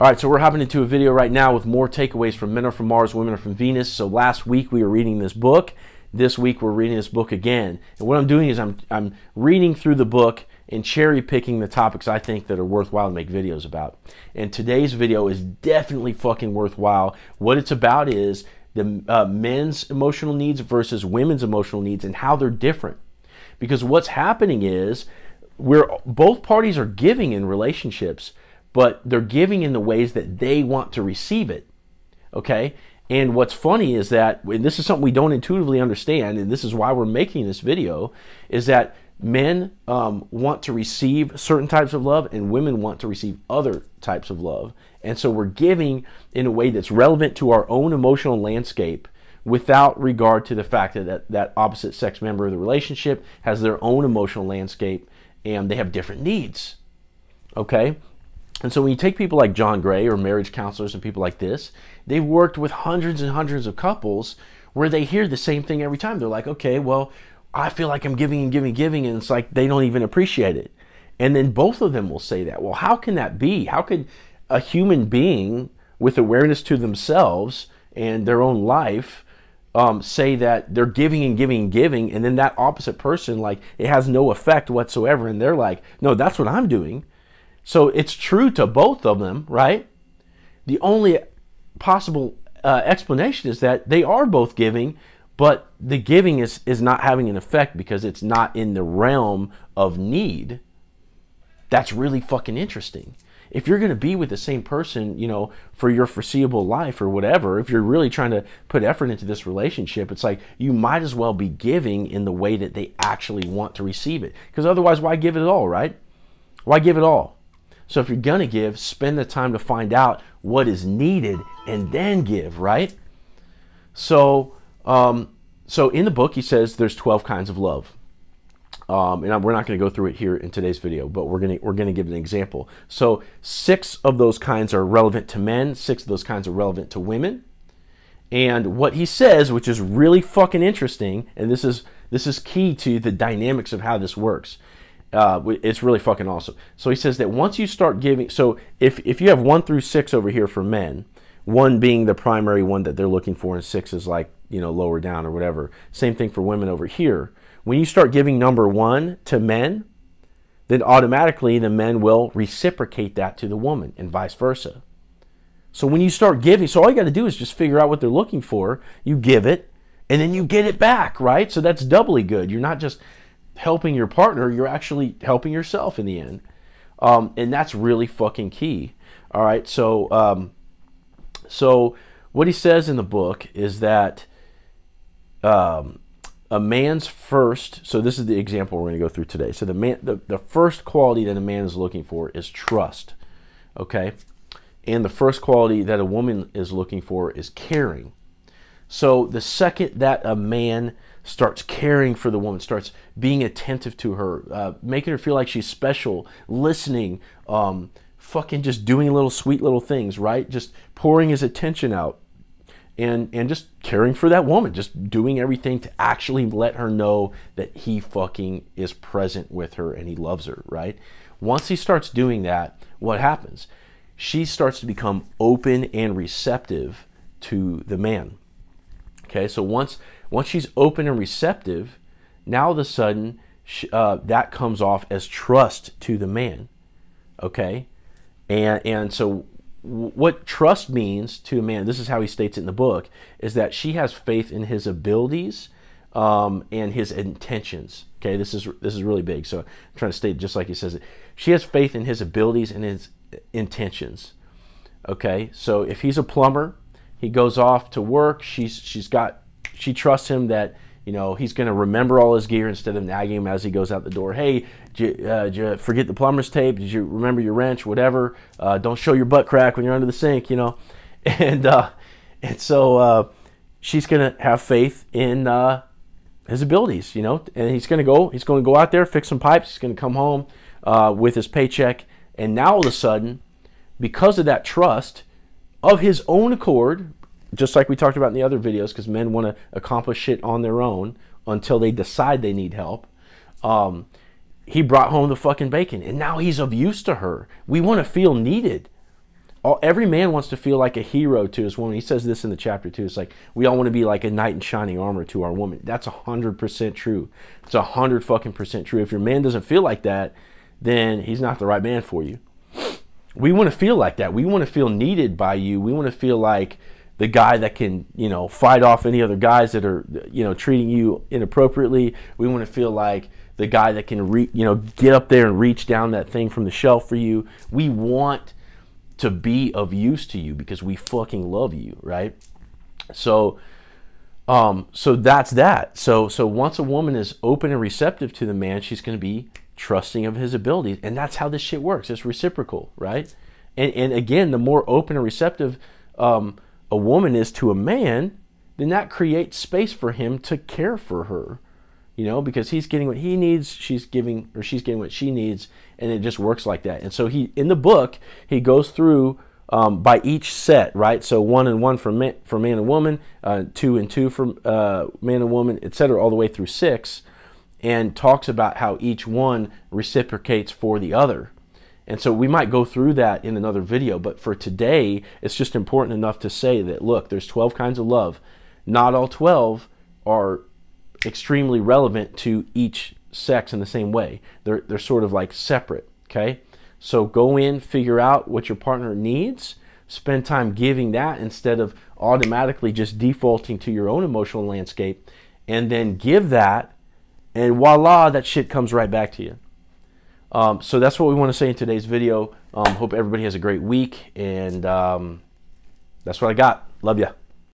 All right, so we're hopping into a video right now with more takeaways from Men Are From Mars, Women Are From Venus. So last week we were reading this book. This week we're reading this book again. And what I'm doing is I'm reading through the book and cherry picking the topics I think that are worthwhile to make videos about. And today's video is definitely fucking worthwhile. What it's about is the men's emotional needs versus women's emotional needs and how they're different. Because what's happening is both parties are giving in relationships, but they're giving in the ways that they want to receive it, okay? And what's funny is that, and this is something we don't intuitively understand, and this is why we're making this video, is that men want to receive certain types of love and women want to receive other types of love. And so we're giving in a way that's relevant to our own emotional landscape without regard to the fact that that opposite sex member of the relationship has their own emotional landscape and they have different needs, okay? And so when you take people like John Gray or marriage counselors and people like this, they've worked with hundreds and hundreds of couples where they hear the same thing every time. They're like, okay, well, I feel like I'm giving and giving, giving, and it's like they don't even appreciate it. And then both of them will say that. Well, how can that be? How could a human being with awareness to themselves and their own life say that they're giving and giving and giving, and then that opposite person, like, it has no effect whatsoever, and they're like, no, that's what I'm doing. So it's true to both of them, right? The only possible explanation is that they are both giving, but the giving is not having an effect because it's not in the realm of need. That's really fucking interesting. If you're going to be with the same person, you know, for your foreseeable life or whatever, if you're really trying to put effort into this relationship, it's like you might as well be giving in the way that they actually want to receive it. Because otherwise, why give it all, right? Why give it all? So if you're going to give, spend the time to find out what is needed and then give, right? So so in the book, he says there's 12 kinds of love. And we're not going to go through it here in today's video, but we're going to give an example. So 6 of those kinds are relevant to men. 6 of those kinds are relevant to women. And what he says, which is really fucking interesting, and this is key to the dynamics of how this works. It's really fucking awesome. So he says that once you start giving, so if you have 1 through 6 over here for men, 1 being the primary one that they're looking for, and 6 is like, you know, lower down or whatever. Same thing for women over here. When you start giving number 1 to men, then automatically the men will reciprocate that to the woman and vice versa. So when you start giving, so all you got to do is just figure out what they're looking for. You give it, and then you get it back, right? So that's doubly good. You're not just helping your partner, you're actually helping yourself in the end. And that's really fucking key. All right, so so what he says in the book is that a man's first, so this is the example we're going to go through today. So the first quality that a man is looking for is trust, okay? And the first quality that a woman is looking for is caring. So the second that a man starts caring for the woman, starts being attentive to her, making her feel like she's special, listening, fucking just doing little sweet little things, right? Just pouring his attention out and just caring for that woman, just doing everything to actually let her know that he fucking is present with her and he loves her, right? Once he starts doing that, what happens? She starts to become open and receptive to the man. Okay, so once she's open and receptive, now all of a sudden that comes off as trust to the man. Okay, and so what trust means to a man, this is how he states it in the book, is that she has faith in his abilities and his intentions. Okay, this is really big. So I'm trying to state it just like he says it. She has faith in his abilities and his intentions. Okay, so if he's a plumber, he goes off to work. She trusts him that, you know, he's going to remember all his gear instead of nagging him as he goes out the door. Hey, did you forget the plumber's tape? Did you remember your wrench? Whatever. Don't show your butt crack when you're under the sink, you know. And so she's going to have faith in his abilities, you know. And he's going to go out there, fix some pipes. He's going to come home with his paycheck. And now all of a sudden, because of that trust, of his own accord, just like we talked about in the other videos, because men want to accomplish shit on their own until they decide they need help, he brought home the fucking bacon, and now he's of use to her. We want to feel needed. every man wants to feel like a hero to his woman. He says this in the chapter too. It's like we all want to be like a knight in shining armor to our woman. That's 100% true. It's 100% true. If your man doesn't feel like that, then he's not the right man for you. We want to feel like that. We want to feel needed by you. We want to feel like the guy that can, you know, fight off any other guys that are, you know, treating you inappropriately. We want to feel like the guy that can, you know, get up there and reach down that thing from the shelf for you. We want to be of use to you because we fucking love you, right? So that's that. So once a woman is open and receptive to the man, she's going to be trusting of his abilities, and that's how this shit works. It's reciprocal, right? And again, the more open and receptive a woman is to a man, then that creates space for him to care for her, you know, because he's getting what he needs, she's getting what she needs, and it just works like that. And so in the book, he goes through by each set, right? So 1 and 1 for man and woman, 2 and 2 for man and woman, etc., all the way through 6, and talks about how each one reciprocates for the other. And so we might go through that in another video, but for today, it's just important enough to say that, look, there's 12 kinds of love. Not all 12 are extremely relevant to each sex in the same way. They're sort of like separate, okay? So go in, figure out what your partner needs, spend time giving that instead of automatically just defaulting to your own emotional landscape, and then give that, and voila, that shit comes right back to you. So that's what we want to say in today's video. Hope everybody has a great week, and that's what I got. Love ya.